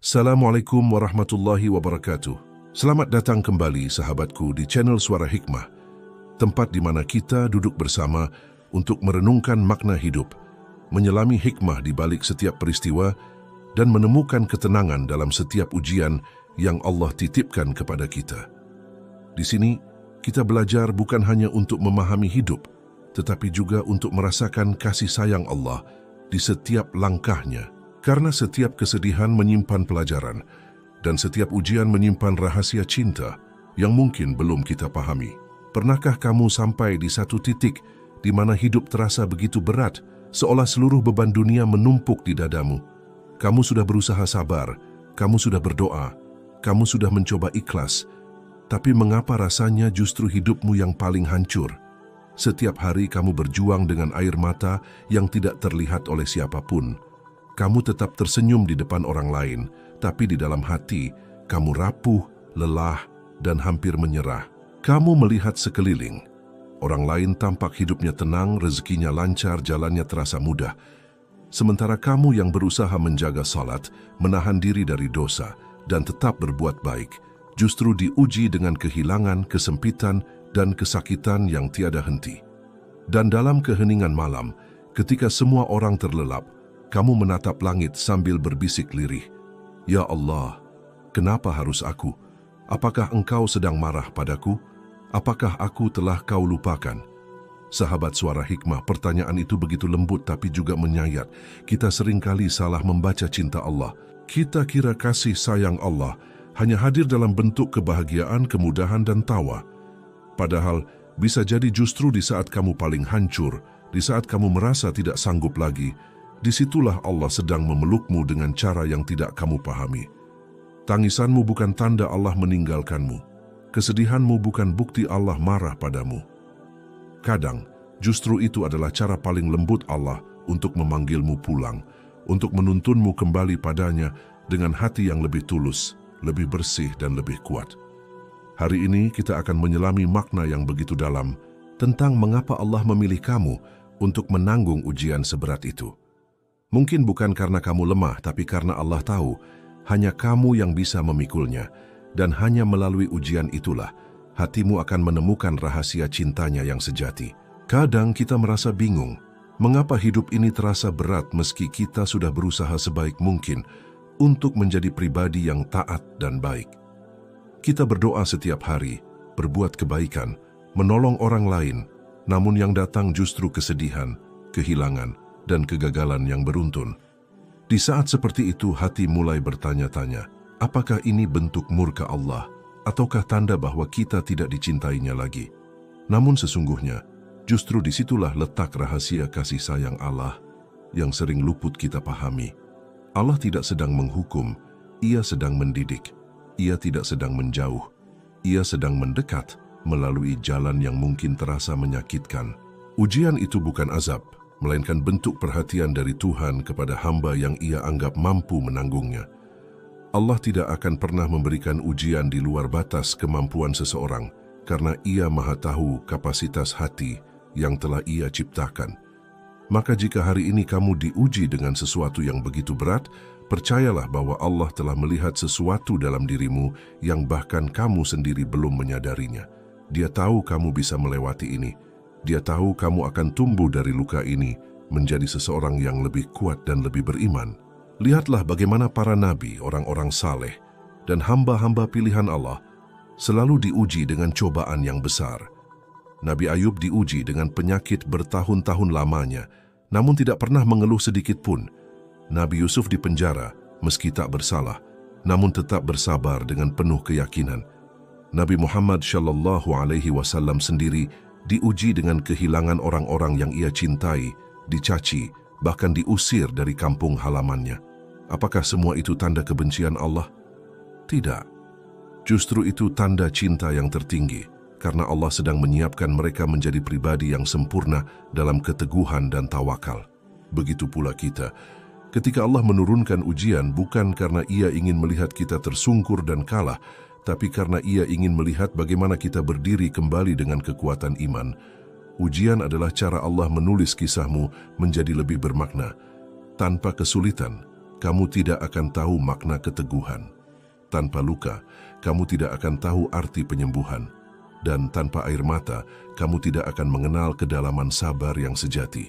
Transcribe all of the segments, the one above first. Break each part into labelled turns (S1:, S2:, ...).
S1: Assalamualaikum warahmatullahi wabarakatuh. Selamat datang kembali sahabatku di channel Suara Hikmah, tempat di mana kita duduk bersama untuk merenungkan makna hidup, menyelami hikmah di balik setiap peristiwa, dan menemukan ketenangan dalam setiap ujian yang Allah titipkan kepada kita. Di sini, kita belajar bukan hanya untuk memahami hidup, tetapi juga untuk merasakan kasih sayang Allah di setiap langkahnya. Karena setiap kesedihan menyimpan pelajaran, dan setiap ujian menyimpan rahasia cinta yang mungkin belum kita pahami. Pernahkah kamu sampai di satu titik di mana hidup terasa begitu berat, seolah seluruh beban dunia menumpuk di dadamu? Kamu sudah berusaha sabar, kamu sudah berdoa, kamu sudah mencoba ikhlas, tapi mengapa rasanya justru hidupmu yang paling hancur? Setiap hari kamu berjuang dengan air mata yang tidak terlihat oleh siapapun. Kamu tetap tersenyum di depan orang lain, tapi di dalam hati, kamu rapuh, lelah, dan hampir menyerah. Kamu melihat sekeliling. Orang lain tampak hidupnya tenang, rezekinya lancar, jalannya terasa mudah. Sementara kamu yang berusaha menjaga salat, menahan diri dari dosa, dan tetap berbuat baik, justru diuji dengan kehilangan, kesempitan, dan kesakitan yang tiada henti. Dan dalam keheningan malam, ketika semua orang terlelap, kamu menatap langit sambil berbisik lirih, "Ya Allah, kenapa harus aku? Apakah Engkau sedang marah padaku? Apakah aku telah Kau lupakan?" Sahabat Suara Hikmah, pertanyaan itu begitu lembut tapi juga menyayat. Kita seringkali salah membaca cinta Allah. Kita kira kasih sayang Allah hanya hadir dalam bentuk kebahagiaan, kemudahan, dan tawa. Padahal bisa jadi justru di saat kamu paling hancur, di saat kamu merasa tidak sanggup lagi, disitulah Allah sedang memelukmu dengan cara yang tidak kamu pahami. Tangisanmu bukan tanda Allah meninggalkanmu. Kesedihanmu bukan bukti Allah marah padamu. Kadang, justru itu adalah cara paling lembut Allah untuk memanggilmu pulang, untuk menuntunmu kembali padanya dengan hati yang lebih tulus, lebih bersih, dan lebih kuat. Hari ini kita akan menyelami makna yang begitu dalam tentang mengapa Allah memilih kamu untuk menanggung ujian seberat itu. Mungkin bukan karena kamu lemah, tapi karena Allah tahu hanya kamu yang bisa memikulnya, dan hanya melalui ujian itulah hatimu akan menemukan rahasia cintanya yang sejati. Kadang kita merasa bingung, mengapa hidup ini terasa berat meski kita sudah berusaha sebaik mungkin untuk menjadi pribadi yang taat dan baik. Kita berdoa setiap hari, berbuat kebaikan, menolong orang lain, namun yang datang justru kesedihan, kehilangan, dan kegagalan yang beruntun. Di saat seperti itu, hati mulai bertanya-tanya, apakah ini bentuk murka Allah, ataukah tanda bahwa kita tidak dicintainya lagi? Namun sesungguhnya, justru disitulah letak rahasia kasih sayang Allah yang sering luput kita pahami. Allah tidak sedang menghukum, Ia sedang mendidik. Ia tidak sedang menjauh, Ia sedang mendekat melalui jalan yang mungkin terasa menyakitkan. Ujian itu bukan azab, melainkan bentuk perhatian dari Tuhan kepada hamba yang Ia anggap mampu menanggungnya. Allah tidak akan pernah memberikan ujian di luar batas kemampuan seseorang, karena Ia Maha Tahu kapasitas hati yang telah Ia ciptakan. Maka jika hari ini kamu diuji dengan sesuatu yang begitu berat, percayalah bahwa Allah telah melihat sesuatu dalam dirimu yang bahkan kamu sendiri belum menyadarinya. Dia tahu kamu bisa melewati ini. Dia tahu kamu akan tumbuh dari luka ini menjadi seseorang yang lebih kuat dan lebih beriman. Lihatlah bagaimana para nabi, orang-orang saleh, dan hamba-hamba pilihan Allah selalu diuji dengan cobaan yang besar. Nabi Ayub diuji dengan penyakit bertahun-tahun lamanya, namun tidak pernah mengeluh sedikit pun. Nabi Yusuf dipenjara meski tak bersalah, namun tetap bersabar dengan penuh keyakinan. Nabi Muhammad SAW sendiri diuji dengan kehilangan orang-orang yang Ia cintai, dicaci, bahkan diusir dari kampung halamannya. Apakah semua itu tanda kebencian Allah? Tidak. Justru itu tanda cinta yang tertinggi, karena Allah sedang menyiapkan mereka menjadi pribadi yang sempurna dalam keteguhan dan tawakal. Begitu pula kita. Ketika Allah menurunkan ujian, bukan karena Ia ingin melihat kita tersungkur dan kalah, tapi karena Ia ingin melihat bagaimana kita berdiri kembali dengan kekuatan iman. Ujian adalah cara Allah menulis kisahmu menjadi lebih bermakna. Tanpa kesulitan, kamu tidak akan tahu makna keteguhan. Tanpa luka, kamu tidak akan tahu arti penyembuhan. Dan tanpa air mata, kamu tidak akan mengenal kedalaman sabar yang sejati.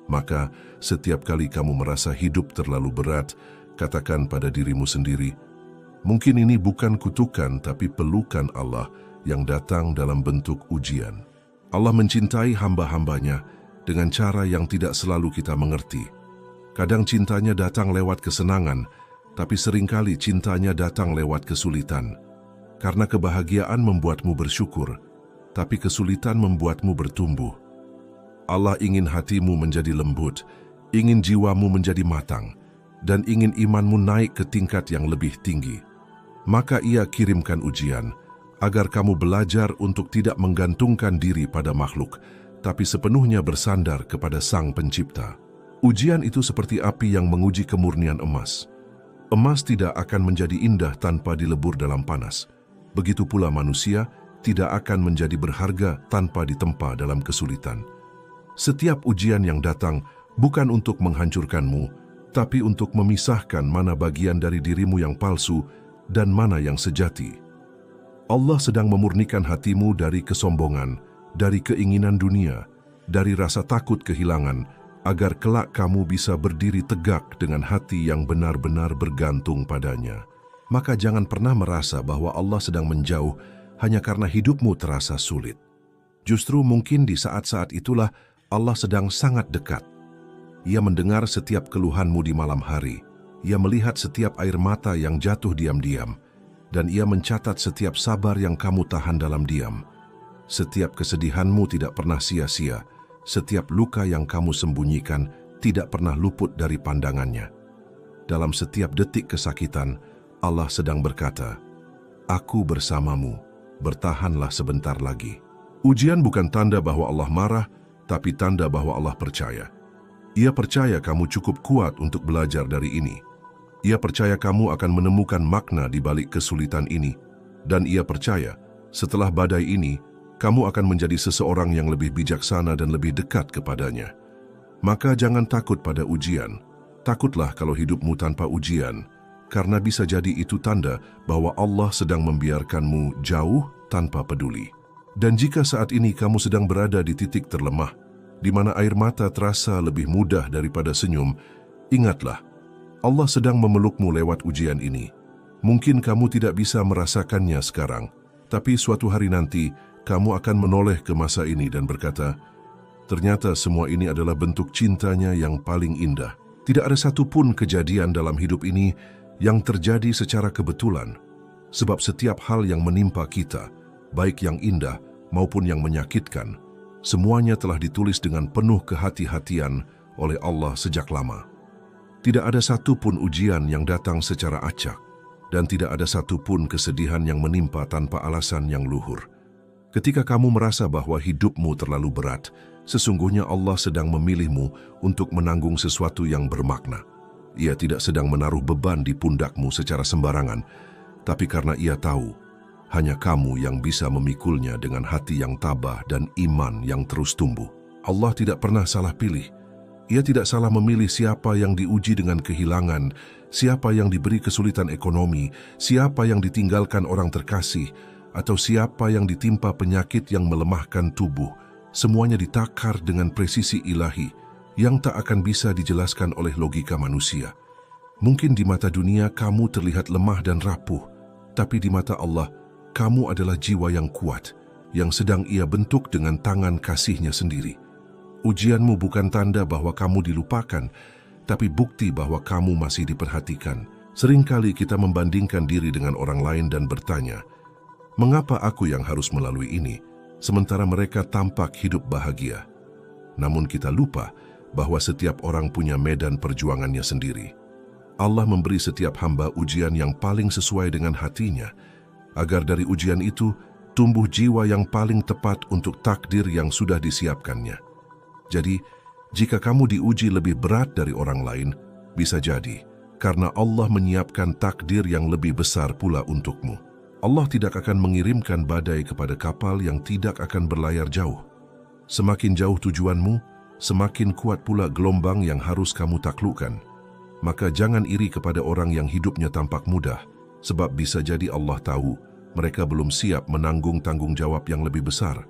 S1: Maka, setiap kali kamu merasa hidup terlalu berat, katakan pada dirimu sendiri, mungkin ini bukan kutukan tapi pelukan Allah yang datang dalam bentuk ujian. Allah mencintai hamba-hambanya dengan cara yang tidak selalu kita mengerti. Kadang cintanya datang lewat kesenangan, tapi seringkali cintanya datang lewat kesulitan. Karena kebahagiaan membuatmu bersyukur, tapi kesulitan membuatmu bertumbuh. Allah ingin hatimu menjadi lembut, ingin jiwamu menjadi matang, dan ingin imanmu naik ke tingkat yang lebih tinggi. Maka Ia kirimkan ujian, agar kamu belajar untuk tidak menggantungkan diri pada makhluk, tapi sepenuhnya bersandar kepada Sang Pencipta. Ujian itu seperti api yang menguji kemurnian emas. Emas tidak akan menjadi indah tanpa dilebur dalam panas. Begitu pula manusia tidak akan menjadi berharga tanpa ditempa dalam kesulitan. Setiap ujian yang datang bukan untuk menghancurkanmu, tapi untuk memisahkan mana bagian dari dirimu yang palsu dan mana yang sejati. Allah sedang memurnikan hatimu dari kesombongan, dari keinginan dunia, dari rasa takut kehilangan, agar kelak kamu bisa berdiri tegak dengan hati yang benar-benar bergantung padanya. Maka jangan pernah merasa bahwa Allah sedang menjauh hanya karena hidupmu terasa sulit. Justru mungkin di saat-saat itulah Allah sedang sangat dekat. Ia mendengar setiap keluhanmu di malam hari. Ia melihat setiap air mata yang jatuh diam-diam. Dan Ia mencatat setiap sabar yang kamu tahan dalam diam. Setiap kesedihanmu tidak pernah sia-sia. Setiap luka yang kamu sembunyikan tidak pernah luput dari pandangannya. Dalam setiap detik kesakitan, Allah sedang berkata, "Aku bersamamu, bertahanlah sebentar lagi." Ujian bukan tanda bahwa Allah marah, tapi tanda bahwa Allah percaya. Ia percaya kamu cukup kuat untuk belajar dari ini. Ia percaya kamu akan menemukan makna di balik kesulitan ini. Dan Ia percaya, setelah badai ini, kamu akan menjadi seseorang yang lebih bijaksana dan lebih dekat kepadanya. Maka jangan takut pada ujian. Takutlah kalau hidupmu tanpa ujian, karena bisa jadi itu tanda bahwa Allah sedang membiarkanmu jauh tanpa peduli. Dan jika saat ini kamu sedang berada di titik terlemah, di mana air mata terasa lebih mudah daripada senyum, ingatlah, Allah sedang memelukmu lewat ujian ini. Mungkin kamu tidak bisa merasakannya sekarang, tapi suatu hari nanti kamu akan menoleh ke masa ini dan berkata, ternyata semua ini adalah bentuk cintanya yang paling indah. Tidak ada satupun kejadian dalam hidup ini yang terjadi secara kebetulan, sebab setiap hal yang menimpa kita, baik yang indah maupun yang menyakitkan, semuanya telah ditulis dengan penuh kehati-hatian oleh Allah sejak lama. Tidak ada satupun ujian yang datang secara acak, dan tidak ada satupun kesedihan yang menimpa tanpa alasan yang luhur. Ketika kamu merasa bahwa hidupmu terlalu berat, sesungguhnya Allah sedang memilihmu untuk menanggung sesuatu yang bermakna. Ia tidak sedang menaruh beban di pundakmu secara sembarangan, tapi karena Ia tahu, hanya kamu yang bisa memikulnya dengan hati yang tabah dan iman yang terus tumbuh. Allah tidak pernah salah pilih. Ia tidak salah memilih siapa yang diuji dengan kehilangan, siapa yang diberi kesulitan ekonomi, siapa yang ditinggalkan orang terkasih, atau siapa yang ditimpa penyakit yang melemahkan tubuh. Semuanya ditakar dengan presisi ilahi yang tak akan bisa dijelaskan oleh logika manusia. Mungkin di mata dunia kamu terlihat lemah dan rapuh, tapi di mata Allah, kamu adalah jiwa yang kuat, yang sedang Ia bentuk dengan tangan kasih-Nya sendiri. Ujianmu bukan tanda bahwa kamu dilupakan, tapi bukti bahwa kamu masih diperhatikan. Seringkali kita membandingkan diri dengan orang lain dan bertanya, mengapa aku yang harus melalui ini, sementara mereka tampak hidup bahagia? Namun kita lupa bahwa setiap orang punya medan perjuangannya sendiri. Allah memberi setiap hamba ujian yang paling sesuai dengan hatinya, agar dari ujian itu tumbuh jiwa yang paling tepat untuk takdir yang sudah disiapkannya. Jadi, jika kamu diuji lebih berat dari orang lain, bisa jadi karena Allah menyiapkan takdir yang lebih besar pula untukmu. Allah tidak akan mengirimkan badai kepada kapal yang tidak akan berlayar jauh. Semakin jauh tujuanmu, semakin kuat pula gelombang yang harus kamu taklukkan. Maka jangan iri kepada orang yang hidupnya tampak mudah, sebab bisa jadi Allah tahu mereka belum siap menanggung tanggung jawab yang lebih besar.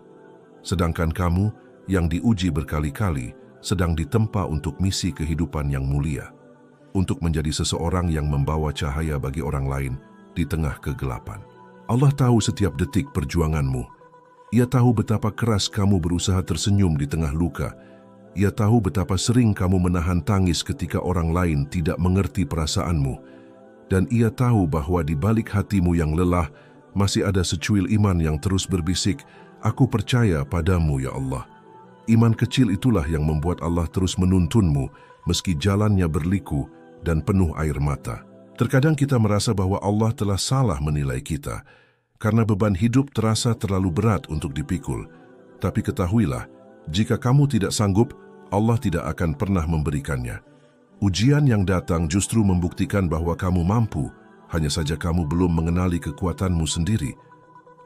S1: Sedangkan kamu yang diuji berkali-kali sedang ditempa untuk misi kehidupan yang mulia, untuk menjadi seseorang yang membawa cahaya bagi orang lain di tengah kegelapan. Allah tahu setiap detik perjuanganmu. Ia tahu betapa keras kamu berusaha tersenyum di tengah luka. Ia tahu betapa sering kamu menahan tangis ketika orang lain tidak mengerti perasaanmu. Dan ia tahu bahwa di balik hatimu yang lelah, masih ada secuil iman yang terus berbisik, "Aku percaya padamu, ya Allah." Iman kecil itulah yang membuat Allah terus menuntunmu, meski jalannya berliku dan penuh air mata. Terkadang kita merasa bahwa Allah telah salah menilai kita, karena beban hidup terasa terlalu berat untuk dipikul. Tapi ketahuilah, jika kamu tidak sanggup, Allah tidak akan pernah memberikannya. Ujian yang datang justru membuktikan bahwa kamu mampu, hanya saja kamu belum mengenali kekuatanmu sendiri.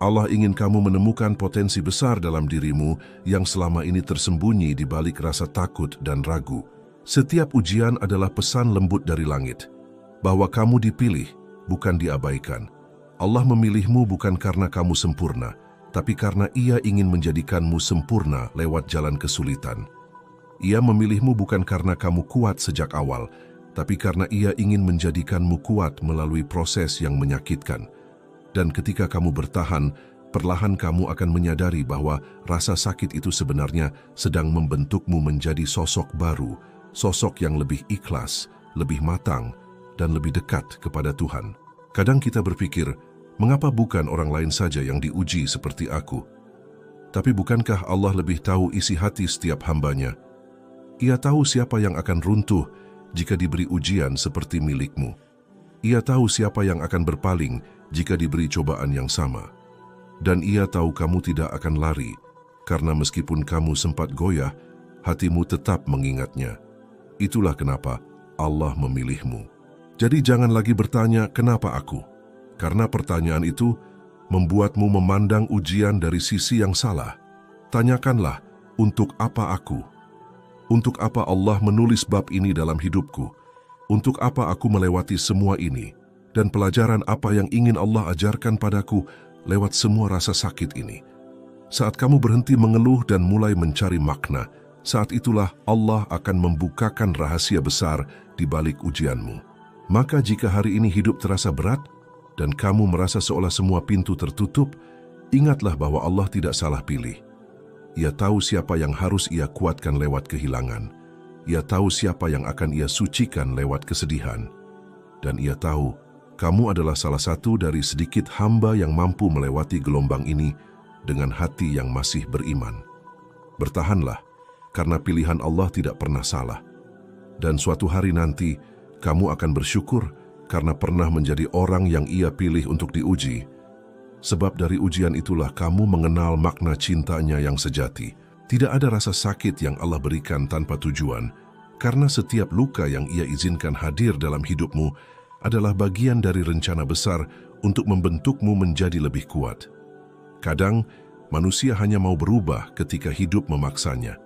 S1: Allah ingin kamu menemukan potensi besar dalam dirimu yang selama ini tersembunyi di balik rasa takut dan ragu. Setiap ujian adalah pesan lembut dari langit, bahwa kamu dipilih, bukan diabaikan. Allah memilihmu bukan karena kamu sempurna, tapi karena Ia ingin menjadikanmu sempurna lewat jalan kesulitan. Ia memilihmu bukan karena kamu kuat sejak awal, tapi karena Ia ingin menjadikanmu kuat melalui proses yang menyakitkan. Dan ketika kamu bertahan, perlahan kamu akan menyadari bahwa rasa sakit itu sebenarnya sedang membentukmu menjadi sosok baru, sosok yang lebih ikhlas, lebih matang, dan lebih dekat kepada Tuhan. Kadang kita berpikir, mengapa bukan orang lain saja yang diuji seperti aku? Tapi bukankah Allah lebih tahu isi hati setiap hambanya? Ia tahu siapa yang akan runtuh jika diberi ujian seperti milikmu. Ia tahu siapa yang akan berpaling jika diberi cobaan yang sama. Dan Ia tahu kamu tidak akan lari, karena meskipun kamu sempat goyah, hatimu tetap mengingatnya. Itulah kenapa Allah memilihmu. Jadi jangan lagi bertanya, "Kenapa aku?" Karena pertanyaan itu membuatmu memandang ujian dari sisi yang salah. Tanyakanlah, "Untuk apa aku? Untuk apa Allah menulis bab ini dalam hidupku? Untuk apa aku melewati semua ini? Dan pelajaran apa yang ingin Allah ajarkan padaku lewat semua rasa sakit ini?" Saat kamu berhenti mengeluh dan mulai mencari makna, saat itulah Allah akan membukakan rahasia besar di balik ujianmu. Maka jika hari ini hidup terasa berat dan kamu merasa seolah semua pintu tertutup, ingatlah bahwa Allah tidak salah pilih. Ia tahu siapa yang harus Ia kuatkan lewat kehilangan. Ia tahu siapa yang akan Ia sucikan lewat kesedihan. Dan Ia tahu kamu adalah salah satu dari sedikit hamba yang mampu melewati gelombang ini dengan hati yang masih beriman. Bertahanlah, karena pilihan Allah tidak pernah salah. Dan suatu hari nanti, kamu akan bersyukur karena pernah menjadi orang yang Ia pilih untuk diuji. Sebab dari ujian itulah kamu mengenal makna cintanya yang sejati. Tidak ada rasa sakit yang Allah berikan tanpa tujuan, karena setiap luka yang Ia izinkan hadir dalam hidupmu adalah bagian dari rencana besar untuk membentukmu menjadi lebih kuat. Kadang, manusia hanya mau berubah ketika hidup memaksanya.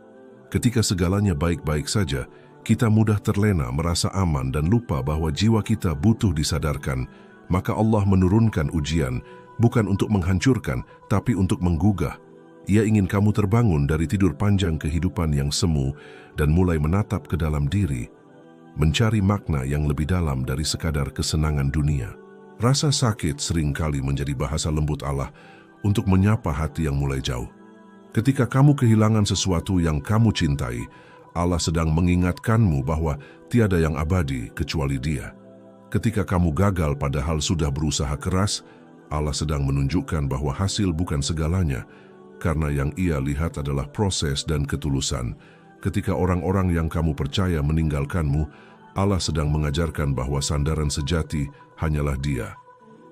S1: Ketika segalanya baik-baik saja, kita mudah terlena, merasa aman dan lupa bahwa jiwa kita butuh disadarkan. Maka Allah menurunkan ujian, bukan untuk menghancurkan, tapi untuk menggugah. Ia ingin kamu terbangun dari tidur panjang kehidupan yang semu dan mulai menatap ke dalam diri, mencari makna yang lebih dalam dari sekadar kesenangan dunia. Rasa sakit seringkali menjadi bahasa lembut Allah untuk menyapa hati yang mulai jauh. Ketika kamu kehilangan sesuatu yang kamu cintai, Allah sedang mengingatkanmu bahwa tiada yang abadi kecuali Dia. Ketika kamu gagal padahal sudah berusaha keras, Allah sedang menunjukkan bahwa hasil bukan segalanya, karena yang Ia lihat adalah proses dan ketulusan. Ketika orang-orang yang kamu percaya meninggalkanmu, Allah sedang mengajarkan bahwa sandaran sejati hanyalah Dia.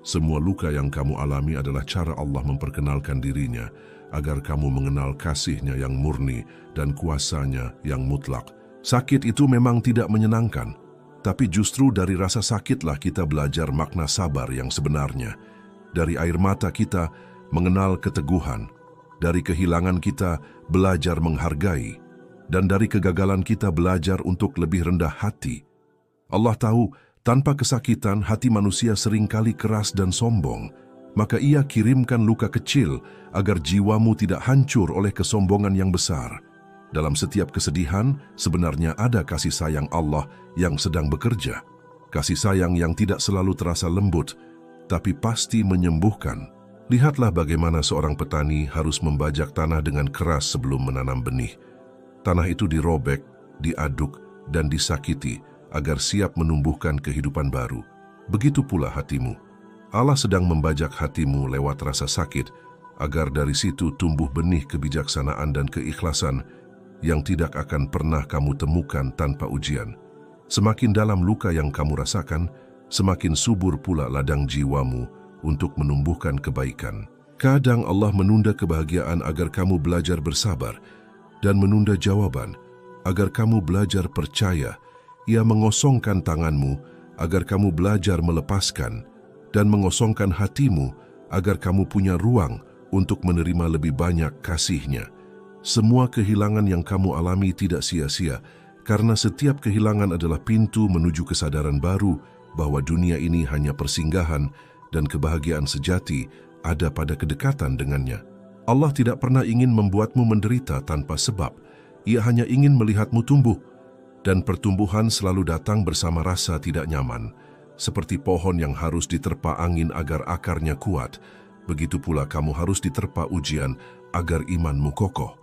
S1: Semua luka yang kamu alami adalah cara Allah memperkenalkan dirinya, agar kamu mengenal kasih-Nya yang murni dan kuasa-Nya yang mutlak. Sakit itu memang tidak menyenangkan, tapi justru dari rasa sakitlah kita belajar makna sabar yang sebenarnya. Dari air mata kita mengenal keteguhan, dari kehilangan kita belajar menghargai, dan dari kegagalan kita belajar untuk lebih rendah hati. Allah tahu, tanpa kesakitan hati manusia seringkali keras dan sombong, maka Ia kirimkan luka kecil agar jiwamu tidak hancur oleh kesombongan yang besar. Dalam setiap kesedihan, sebenarnya ada kasih sayang Allah yang sedang bekerja. Kasih sayang yang tidak selalu terasa lembut, tapi pasti menyembuhkan. Lihatlah bagaimana seorang petani harus membajak tanah dengan keras sebelum menanam benih. Tanah itu dirobek, diaduk, dan disakiti agar siap menumbuhkan kehidupan baru. Begitu pula hatimu. Allah sedang membajak hatimu lewat rasa sakit, agar dari situ tumbuh benih kebijaksanaan dan keikhlasan yang tidak akan pernah kamu temukan tanpa ujian. Semakin dalam luka yang kamu rasakan, semakin subur pula ladang jiwamu untuk menumbuhkan kebaikan. Kadang Allah menunda kebahagiaan agar kamu belajar bersabar dan menunda jawaban agar kamu belajar percaya. Ia mengosongkan tanganmu agar kamu belajar melepaskan dan mengosongkan hatimu agar kamu punya ruang untuk menerima lebih banyak kasih-Nya. Semua kehilangan yang kamu alami tidak sia-sia, karena setiap kehilangan adalah pintu menuju kesadaran baru bahwa dunia ini hanya persinggahan dan kebahagiaan sejati ada pada kedekatan dengannya. Allah tidak pernah ingin membuatmu menderita tanpa sebab. Ia hanya ingin melihatmu tumbuh, dan pertumbuhan selalu datang bersama rasa tidak nyaman. Seperti pohon yang harus diterpa angin agar akarnya kuat, begitu pula kamu harus diterpa ujian agar imanmu kokoh.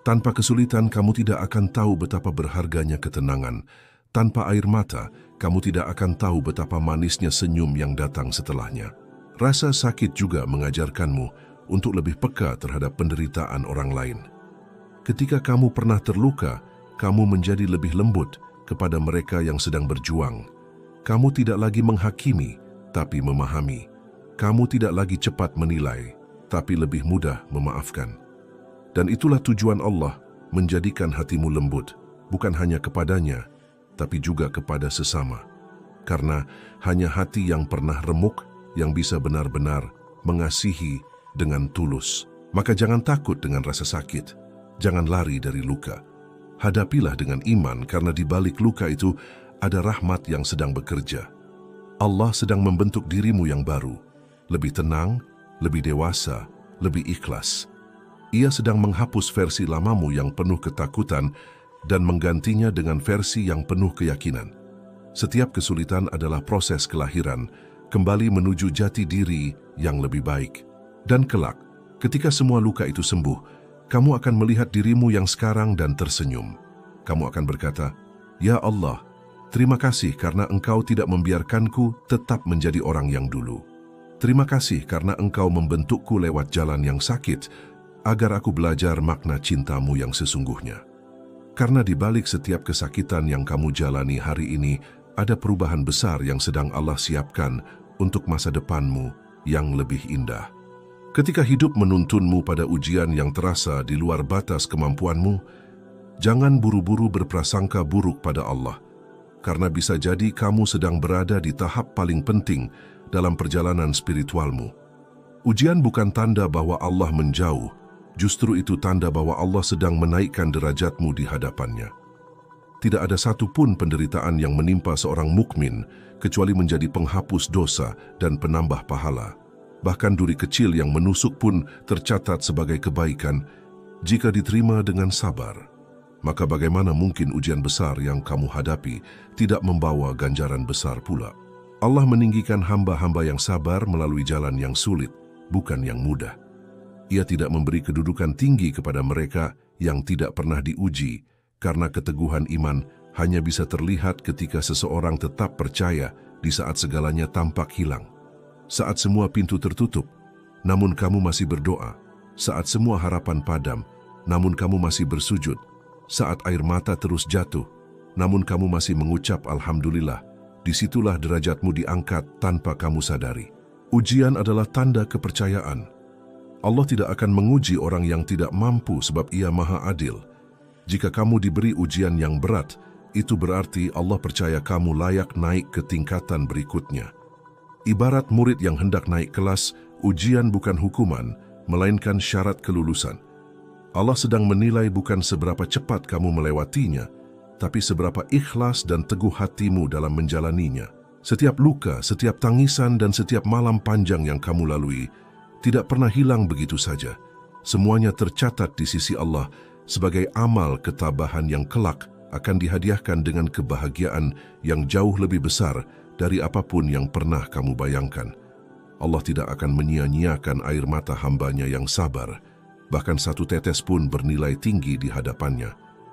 S1: Tanpa kesulitan, kamu tidak akan tahu betapa berharganya ketenangan. Tanpa air mata, kamu tidak akan tahu betapa manisnya senyum yang datang setelahnya. Rasa sakit juga mengajarkanmu untuk lebih peka terhadap penderitaan orang lain. Ketika kamu pernah terluka, kamu menjadi lebih lembut kepada mereka yang sedang berjuang. Kamu tidak lagi menghakimi, tapi memahami. Kamu tidak lagi cepat menilai, tapi lebih mudah memaafkan. Dan itulah tujuan Allah, menjadikan hatimu lembut, bukan hanya kepadanya, tapi juga kepada sesama. Karena hanya hati yang pernah remuk yang bisa benar-benar mengasihi dengan tulus. Maka jangan takut dengan rasa sakit, jangan lari dari luka. Hadapilah dengan iman, karena di balik luka itu ada rahmat yang sedang bekerja. Allah sedang membentuk dirimu yang baru, lebih tenang, lebih dewasa, lebih ikhlas. Ia sedang menghapus versi lamamu yang penuh ketakutan dan menggantinya dengan versi yang penuh keyakinan. Setiap kesulitan adalah proses kelahiran, kembali menuju jati diri yang lebih baik. Dan kelak, ketika semua luka itu sembuh, kamu akan melihat dirimu yang sekarang dan tersenyum. Kamu akan berkata, "Ya Allah, terima kasih karena Engkau tidak membiarkanku tetap menjadi orang yang dulu. Terima kasih karena Engkau membentukku lewat jalan yang sakit, agar aku belajar makna cintamu yang sesungguhnya." Karena di balik setiap kesakitan yang kamu jalani hari ini, ada perubahan besar yang sedang Allah siapkan untuk masa depanmu yang lebih indah. Ketika hidup menuntunmu pada ujian yang terasa di luar batas kemampuanmu, jangan buru-buru berprasangka buruk pada Allah, karena bisa jadi kamu sedang berada di tahap paling penting dalam perjalanan spiritualmu. Ujian bukan tanda bahwa Allah menjauh, justru itu tanda bahwa Allah sedang menaikkan derajatmu di hadapannya. Tidak ada satupun penderitaan yang menimpa seorang mukmin kecuali menjadi penghapus dosa dan penambah pahala. Bahkan duri kecil yang menusuk pun tercatat sebagai kebaikan jika diterima dengan sabar. Maka bagaimana mungkin ujian besar yang kamu hadapi tidak membawa ganjaran besar pula? Allah meninggikan hamba-hamba yang sabar melalui jalan yang sulit, bukan yang mudah. Ia tidak memberi kedudukan tinggi kepada mereka yang tidak pernah diuji, karena keteguhan iman hanya bisa terlihat ketika seseorang tetap percaya di saat segalanya tampak hilang. Saat semua pintu tertutup, namun kamu masih berdoa. Saat semua harapan padam, namun kamu masih bersujud. Saat air mata terus jatuh, namun kamu masih mengucap Alhamdulillah. Disitulah derajatmu diangkat tanpa kamu sadari. Ujian adalah tanda kepercayaan. Allah tidak akan menguji orang yang tidak mampu sebab Ia Maha Adil. Jika kamu diberi ujian yang berat, itu berarti Allah percaya kamu layak naik ke tingkatan berikutnya. Ibarat murid yang hendak naik kelas, ujian bukan hukuman, melainkan syarat kelulusan. Allah sedang menilai bukan seberapa cepat kamu melewatinya, tapi seberapa ikhlas dan teguh hatimu dalam menjalaninya. Setiap luka, setiap tangisan, dan setiap malam panjang yang kamu lalui tidak pernah hilang begitu saja. Semuanya tercatat di sisi Allah sebagai amal ketabahan yang kelak akan dihadiahkan dengan kebahagiaan yang jauh lebih besar dari apapun yang pernah kamu bayangkan. Allah tidak akan menyia-nyiakan air mata hambanya yang sabar. Bahkan satu tetes pun bernilai tinggi di hadapannya,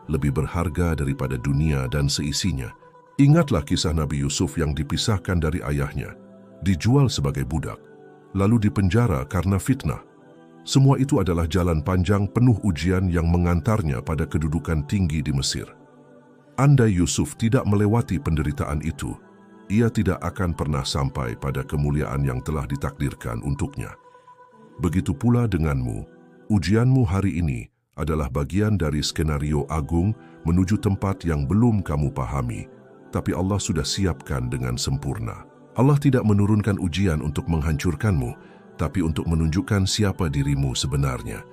S1: lebih berharga daripada dunia dan seisinya. Ingatlah kisah Nabi Yusuf yang dipisahkan dari ayahnya, dijual sebagai budak, lalu dipenjara karena fitnah. Semua itu adalah jalan panjang penuh ujian yang mengantarnya pada kedudukan tinggi di Mesir. Andai Yusuf tidak melewati penderitaan itu, ia tidak akan pernah sampai pada kemuliaan yang telah ditakdirkan untuknya. Begitu pula denganmu, ujianmu hari ini adalah bagian dari skenario agung menuju tempat yang belum kamu pahami, tapi Allah sudah siapkan dengan sempurna. Allah tidak menurunkan ujian untuk menghancurkanmu, tapi untuk menunjukkan siapa dirimu sebenarnya.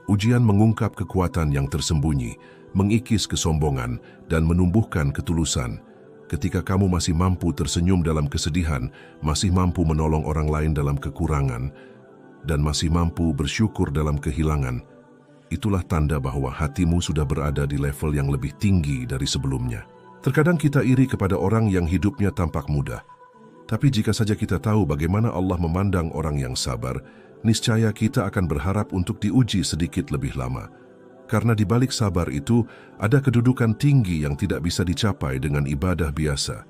S1: Ujian mengungkap kekuatan yang tersembunyi, mengikis kesombongan, dan menumbuhkan ketulusan. Ketika kamu masih mampu tersenyum dalam kesedihan, masih mampu menolong orang lain dalam kekurangan, dan masih mampu bersyukur dalam kehilangan, itulah tanda bahwa hatimu sudah berada di level yang lebih tinggi dari sebelumnya. Terkadang kita iri kepada orang yang hidupnya tampak mudah. Tapi jika saja kita tahu bagaimana Allah memandang orang yang sabar, niscaya kita akan berharap untuk diuji sedikit lebih lama. Karena di balik sabar itu ada kedudukan tinggi yang tidak bisa dicapai dengan ibadah biasa.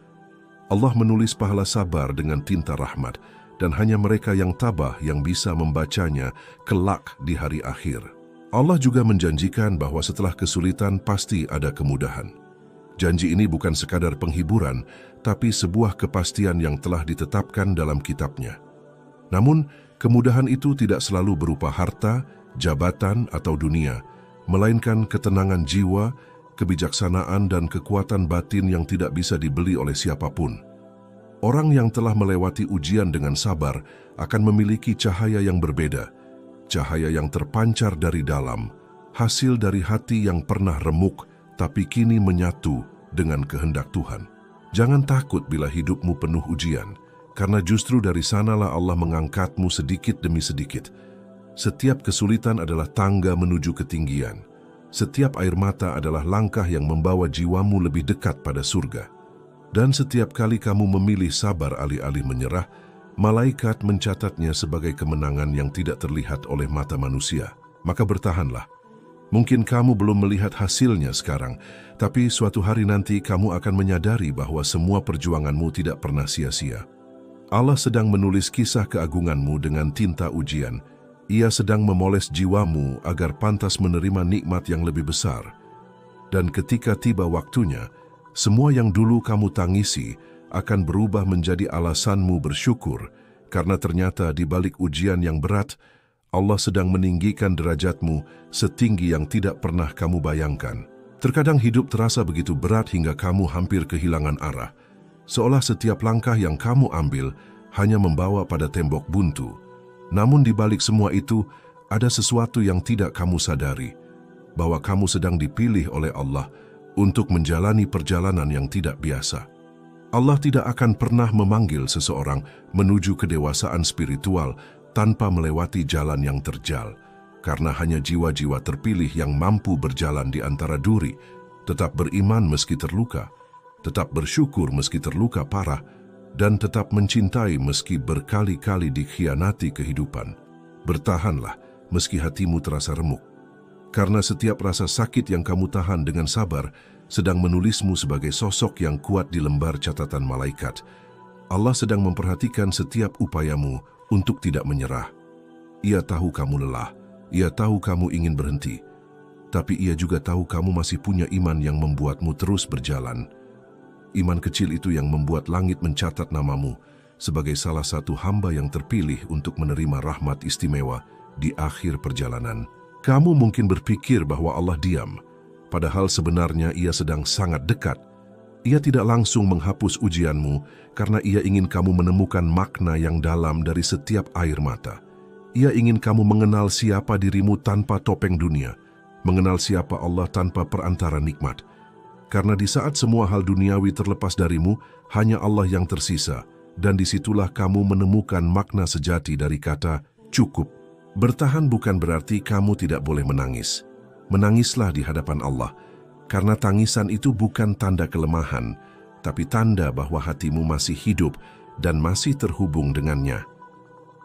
S1: Allah menulis pahala sabar dengan tinta rahmat, dan hanya mereka yang tabah yang bisa membacanya kelak di hari akhir. Allah juga menjanjikan bahwa setelah kesulitan pasti ada kemudahan. Janji ini bukan sekadar penghiburan, tapi sebuah kepastian yang telah ditetapkan dalam kitabnya. Namun, kemudahan itu tidak selalu berupa harta, jabatan, atau dunia, melainkan ketenangan jiwa, kebijaksanaan, dan kekuatan batin yang tidak bisa dibeli oleh siapapun. Orang yang telah melewati ujian dengan sabar akan memiliki cahaya yang berbeda, cahaya yang terpancar dari dalam, hasil dari hati yang pernah remuk, tapi kini menyatu dengan kehendak Tuhan. Jangan takut bila hidupmu penuh ujian, karena justru dari sanalah Allah mengangkatmu sedikit demi sedikit. Setiap kesulitan adalah tangga menuju ketinggian. Setiap air mata adalah langkah yang membawa jiwamu lebih dekat pada surga. Dan setiap kali kamu memilih sabar alih-alih menyerah, malaikat mencatatnya sebagai kemenangan yang tidak terlihat oleh mata manusia. Maka bertahanlah. Mungkin kamu belum melihat hasilnya sekarang, tapi suatu hari nanti kamu akan menyadari bahwa semua perjuanganmu tidak pernah sia-sia. Allah sedang menulis kisah keagunganmu dengan tinta ujian. Ia sedang memoles jiwamu agar pantas menerima nikmat yang lebih besar. Dan ketika tiba waktunya, semua yang dulu kamu tangisi akan berubah menjadi alasanmu bersyukur, karena ternyata di balik ujian yang berat, Allah sedang meninggikan derajatmu setinggi yang tidak pernah kamu bayangkan. Terkadang hidup terasa begitu berat hingga kamu hampir kehilangan arah, seolah setiap langkah yang kamu ambil hanya membawa pada tembok buntu. Namun di balik semua itu, ada sesuatu yang tidak kamu sadari, bahwa kamu sedang dipilih oleh Allah untuk menjalani perjalanan yang tidak biasa. Allah tidak akan pernah memanggil seseorang menuju kedewasaan spiritual tanpa melewati jalan yang terjal, karena hanya jiwa-jiwa terpilih yang mampu berjalan di antara duri, tetap beriman meski terluka, tetap bersyukur meski terluka parah, dan tetap mencintai meski berkali-kali dikhianati kehidupan. Bertahanlah meski hatimu terasa remuk, karena setiap rasa sakit yang kamu tahan dengan sabar sedang menulismu sebagai sosok yang kuat di lembar catatan malaikat. Allah sedang memperhatikan setiap upayamu untuk tidak menyerah. Ia tahu kamu lelah, ia tahu kamu ingin berhenti, tapi ia juga tahu kamu masih punya iman yang membuatmu terus berjalan. Iman kecil itu yang membuat langit mencatat namamu sebagai salah satu hamba yang terpilih untuk menerima rahmat istimewa di akhir perjalanan. Kamu mungkin berpikir bahwa Allah diam, padahal sebenarnya ia sedang sangat dekat. Ia tidak langsung menghapus ujianmu karena ia ingin kamu menemukan makna yang dalam dari setiap air mata. Ia ingin kamu mengenal siapa dirimu tanpa topeng dunia, mengenal siapa Allah tanpa perantara nikmat. Karena di saat semua hal duniawi terlepas darimu, hanya Allah yang tersisa, dan disitulah kamu menemukan makna sejati dari kata cukup. Bertahan bukan berarti kamu tidak boleh menangis. Menangislah di hadapan Allah, karena tangisan itu bukan tanda kelemahan, tapi tanda bahwa hatimu masih hidup dan masih terhubung dengannya.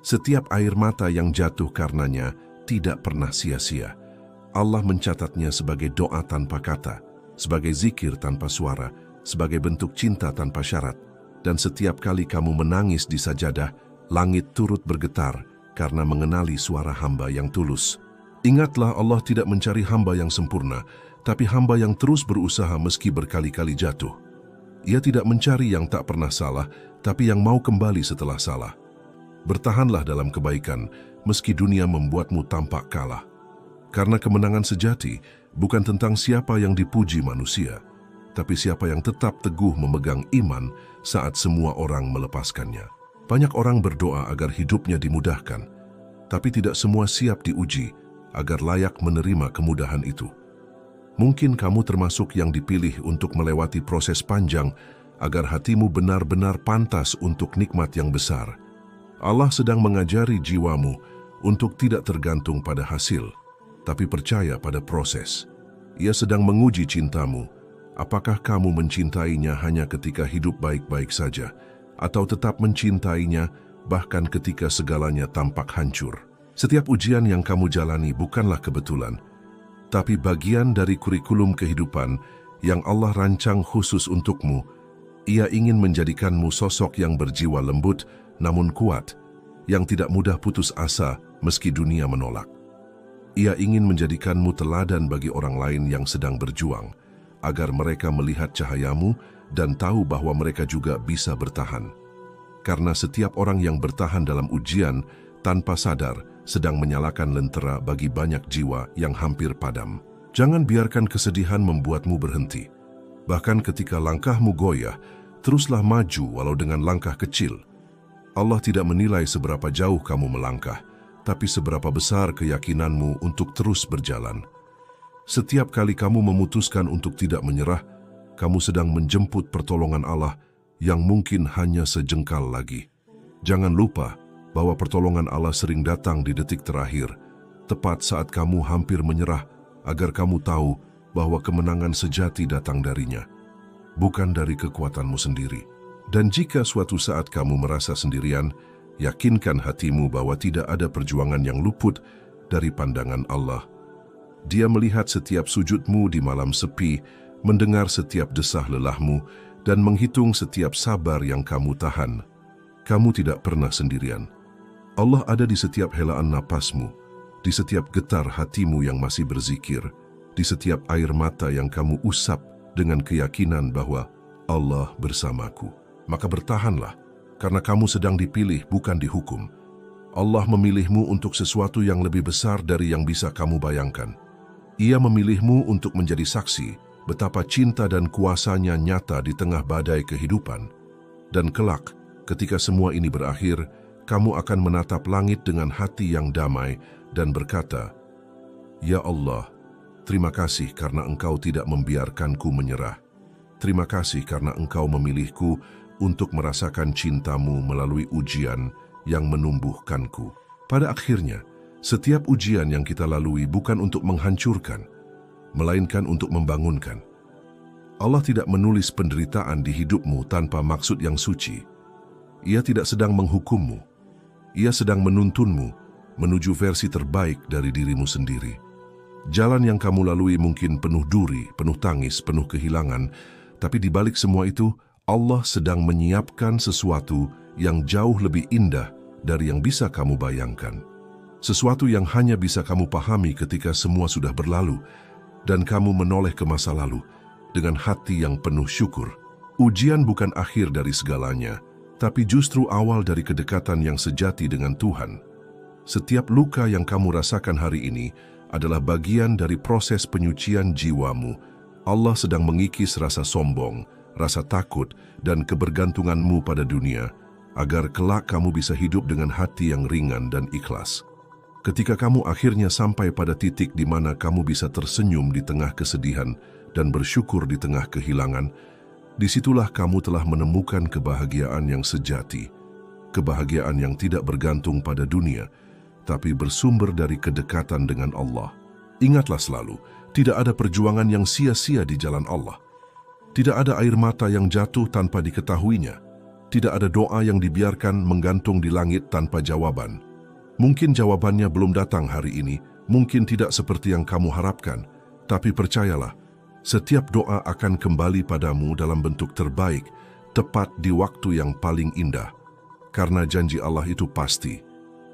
S1: Setiap air mata yang jatuh karenanya tidak pernah sia-sia. Allah mencatatnya sebagai doa tanpa kata, sebagai zikir tanpa suara, sebagai bentuk cinta tanpa syarat. Dan setiap kali kamu menangis di sajadah, langit turut bergetar karena mengenali suara hamba yang tulus. Ingatlah, Allah tidak mencari hamba yang sempurna, tapi hamba yang terus berusaha meski berkali-kali jatuh. Ia tidak mencari yang tak pernah salah, tapi yang mau kembali setelah salah. Bertahanlah dalam kebaikan, meski dunia membuatmu tampak kalah. Karena kemenangan sejati bukan tentang siapa yang dipuji manusia, tapi siapa yang tetap teguh memegang iman saat semua orang melepaskannya. Banyak orang berdoa agar hidupnya dimudahkan, tapi tidak semua siap diuji agar layak menerima kemudahan itu. Mungkin kamu termasuk yang dipilih untuk melewati proses panjang agar hatimu benar-benar pantas untuk nikmat yang besar. Allah sedang mengajari jiwamu untuk tidak tergantung pada hasil, tapi percaya pada proses. Ia sedang menguji cintamu. Apakah kamu mencintainya hanya ketika hidup baik-baik saja, atau tetap mencintainya bahkan ketika segalanya tampak hancur? Setiap ujian yang kamu jalani bukanlah kebetulan, tapi bagian dari kurikulum kehidupan yang Allah rancang khusus untukmu. Ia ingin menjadikanmu sosok yang berjiwa lembut namun kuat, yang tidak mudah putus asa meski dunia menolak. Ia ingin menjadikanmu teladan bagi orang lain yang sedang berjuang, agar mereka melihat cahayamu dan tahu bahwa mereka juga bisa bertahan. Karena setiap orang yang bertahan dalam ujian tanpa sadar sedang menyalakan lentera bagi banyak jiwa yang hampir padam. Jangan biarkan kesedihan membuatmu berhenti. Bahkan ketika langkahmu goyah, teruslah maju walau dengan langkah kecil. Allah tidak menilai seberapa jauh kamu melangkah, tapi seberapa besar keyakinanmu untuk terus berjalan. Setiap kali kamu memutuskan untuk tidak menyerah, kamu sedang menjemput pertolongan Allah yang mungkin hanya sejengkal lagi. Jangan lupa bahwa pertolongan Allah sering datang di detik terakhir, tepat saat kamu hampir menyerah, agar kamu tahu bahwa kemenangan sejati datang darinya, bukan dari kekuatanmu sendiri. Dan jika suatu saat kamu merasa sendirian, yakinkan hatimu bahwa tidak ada perjuangan yang luput dari pandangan Allah. Dia melihat setiap sujudmu di malam sepi, mendengar setiap desah lelahmu, dan menghitung setiap sabar yang kamu tahan. Kamu tidak pernah sendirian. Allah ada di setiap helaan napasmu, di setiap getar hatimu yang masih berzikir, di setiap air mata yang kamu usap dengan keyakinan bahwa Allah bersamaku. Maka bertahanlah, karena kamu sedang dipilih bukan dihukum. Allah memilihmu untuk sesuatu yang lebih besar dari yang bisa kamu bayangkan. Ia memilihmu untuk menjadi saksi betapa cinta dan kuasanya nyata di tengah badai kehidupan. Dan kelak, ketika semua ini berakhir, kamu akan menatap langit dengan hati yang damai dan berkata, "Ya Allah, terima kasih karena Engkau tidak membiarkanku menyerah. Terima kasih karena Engkau memilihku untuk merasakan cintamu melalui ujian yang menumbuhkanku." Pada akhirnya, setiap ujian yang kita lalui bukan untuk menghancurkan, melainkan untuk membangunkan. Allah tidak menulis penderitaan di hidupmu tanpa maksud yang suci. Ia tidak sedang menghukummu. Ia sedang menuntunmu menuju versi terbaik dari dirimu sendiri. Jalan yang kamu lalui mungkin penuh duri, penuh tangis, penuh kehilangan, tapi di balik semua itu, Allah sedang menyiapkan sesuatu yang jauh lebih indah dari yang bisa kamu bayangkan. Sesuatu yang hanya bisa kamu pahami ketika semua sudah berlalu dan kamu menoleh ke masa lalu dengan hati yang penuh syukur. Ujian bukan akhir dari segalanya, tapi justru awal dari kedekatan yang sejati dengan Tuhan. Setiap luka yang kamu rasakan hari ini adalah bagian dari proses penyucian jiwamu. Allah sedang mengikis rasa sombong, rasa takut, dan kebergantunganmu pada dunia, agar kelak kamu bisa hidup dengan hati yang ringan dan ikhlas. Ketika kamu akhirnya sampai pada titik di mana kamu bisa tersenyum di tengah kesedihan dan bersyukur di tengah kehilangan, disitulah kamu telah menemukan kebahagiaan yang sejati, kebahagiaan yang tidak bergantung pada dunia, tapi bersumber dari kedekatan dengan Allah. Ingatlah selalu, tidak ada perjuangan yang sia-sia di jalan Allah. Tidak ada air mata yang jatuh tanpa diketahuinya. Tidak ada doa yang dibiarkan menggantung di langit tanpa jawaban. Mungkin jawabannya belum datang hari ini, mungkin tidak seperti yang kamu harapkan, tapi percayalah, setiap doa akan kembali padamu dalam bentuk terbaik, tepat di waktu yang paling indah. Karena janji Allah itu pasti.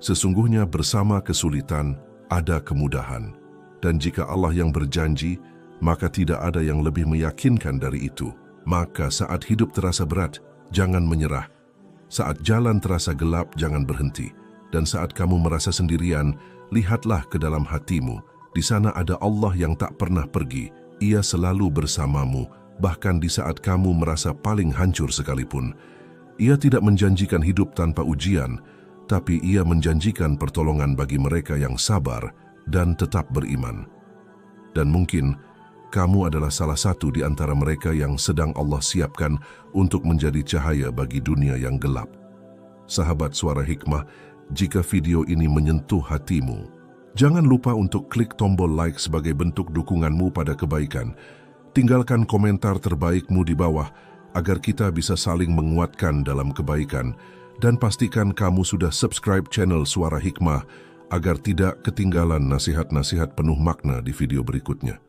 S1: Sesungguhnya bersama kesulitan ada kemudahan. Dan jika Allah yang berjanji, maka tidak ada yang lebih meyakinkan dari itu. Maka saat hidup terasa berat, jangan menyerah. Saat jalan terasa gelap, jangan berhenti. Dan saat kamu merasa sendirian, lihatlah ke dalam hatimu. Di sana ada Allah yang tak pernah pergi. Ia selalu bersamamu, bahkan di saat kamu merasa paling hancur sekalipun. Ia tidak menjanjikan hidup tanpa ujian, tapi Ia menjanjikan pertolongan bagi mereka yang sabar dan tetap beriman. Dan mungkin kamu adalah salah satu di antara mereka yang sedang Allah siapkan untuk menjadi cahaya bagi dunia yang gelap. Sahabat Suara Hikmah, jika video ini menyentuh hatimu, jangan lupa untuk klik tombol like sebagai bentuk dukunganmu pada kebaikan. Tinggalkan komentar terbaikmu di bawah agar kita bisa saling menguatkan dalam kebaikan. Dan pastikan kamu sudah subscribe channel Suara Hikmah agar tidak ketinggalan nasihat-nasihat penuh makna di video berikutnya.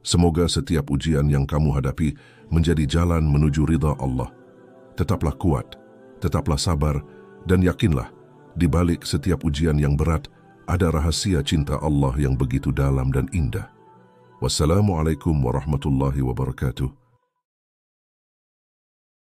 S1: Semoga setiap ujian yang kamu hadapi menjadi jalan menuju ridha Allah. Tetaplah kuat, tetaplah sabar, dan yakinlah, di balik setiap ujian yang berat, ada rahasia cinta Allah yang begitu dalam dan indah. Wassalamualaikum warahmatullahi wabarakatuh.